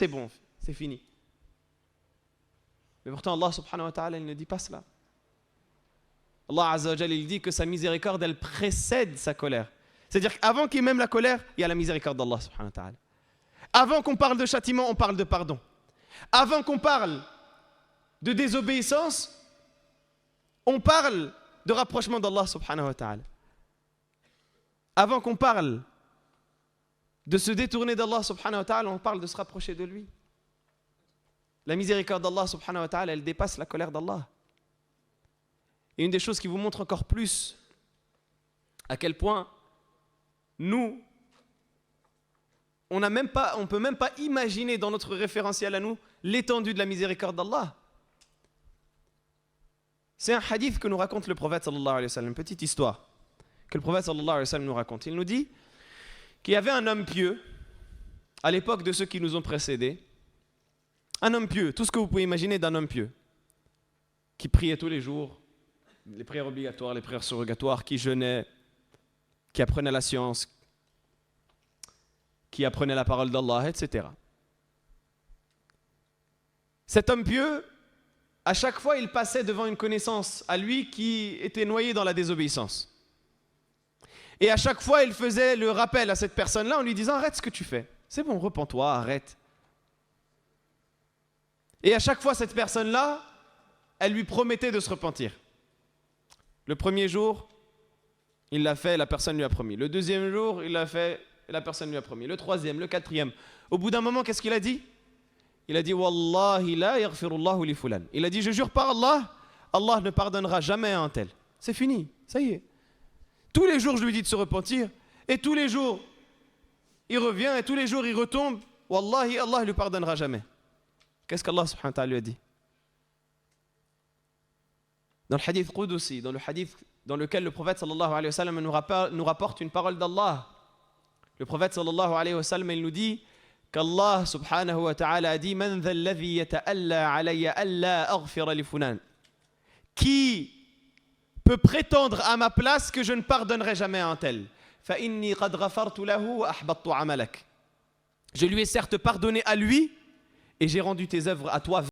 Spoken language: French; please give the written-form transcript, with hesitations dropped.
c'est bon, c'est fini. Mais pourtant Allah subhanahu wa ta'ala il ne dit pas cela. Allah azza wa jalla il dit que sa miséricorde elle précède sa colère. C'est-à-dire qu'avant qu'il y ait même la colère, il y a la miséricorde d'Allah subhanahu wa ta'ala. Avant qu'on parle de châtiment, on parle de pardon. Avant qu'on parle de désobéissance, on parle de rapprochement d'Allah subhanahu wa ta'ala. Avant qu'on parle de se détourner d'Allah subhanahu wa ta'ala, on parle de se rapprocher de lui. La miséricorde d'Allah subhanahu wa ta'ala, elle dépasse la colère d'Allah. Et une des choses qui vous montre encore plus à quel point nous, on ne peut même pas imaginer dans notre référentiel à nous l'étendue de la miséricorde d'Allah. C'est un hadith que nous raconte le prophète sallallahu alayhi wa sallam, une petite histoire que le prophète sallallahu alayhi wa sallam nous raconte. Il nous dit qu'il y avait un homme pieux à l'époque de ceux qui nous ont précédés. Un homme pieux, tout ce que vous pouvez imaginer d'un homme pieux, qui priait tous les jours, les prières obligatoires, les prières surrogatoires, qui jeûnait, qui apprenait la science, qui apprenait la parole d'Allah, etc. Cet homme pieux, à chaque fois, il passait devant une connaissance à lui qui était noyée dans la désobéissance. Et à chaque fois, il faisait le rappel à cette personne-là en lui disant « Arrête ce que tu fais. C'est bon, repens-toi, arrête. » Et à chaque fois, cette personne-là, elle lui promettait de se repentir. Le premier jour, il l'a fait, la personne lui a promis. Le deuxième jour, il l'a fait, la personne lui a promis. Le troisième, le quatrième. Au bout d'un moment, qu'est-ce qu'il a dit ? Il a dit « Wallahi la yaghfirullahu li fulan » Il a dit « Je jure par Allah, Allah ne pardonnera jamais à un tel. » C'est fini, ça y est. Tous les jours, je lui dis de se repentir. Et tous les jours, il revient. Et tous les jours, il retombe. Wallahi, Allah ne lui pardonnera jamais. Qu'est-ce qu'Allah subhanahu wa ta'ala lui a dit ? Dans le hadith Qudusi, dans le hadith dans lequel le prophète sallallahu alayhi wa sallam nous rapporte une parole d'Allah. Le prophète sallallahu alayhi wa sallam, il nous dit qu'Allah subhanahu wa ta'ala a dit « Man dha alladhi yata'alla alayya alla aghfira li fulan » Qui peut prétendre à ma place que je ne pardonnerai jamais à un tel. Fa inni qad ghafartu lahu wa ahbattu amalak. Je lui ai certes pardonné à lui et j'ai rendu tes œuvres à toi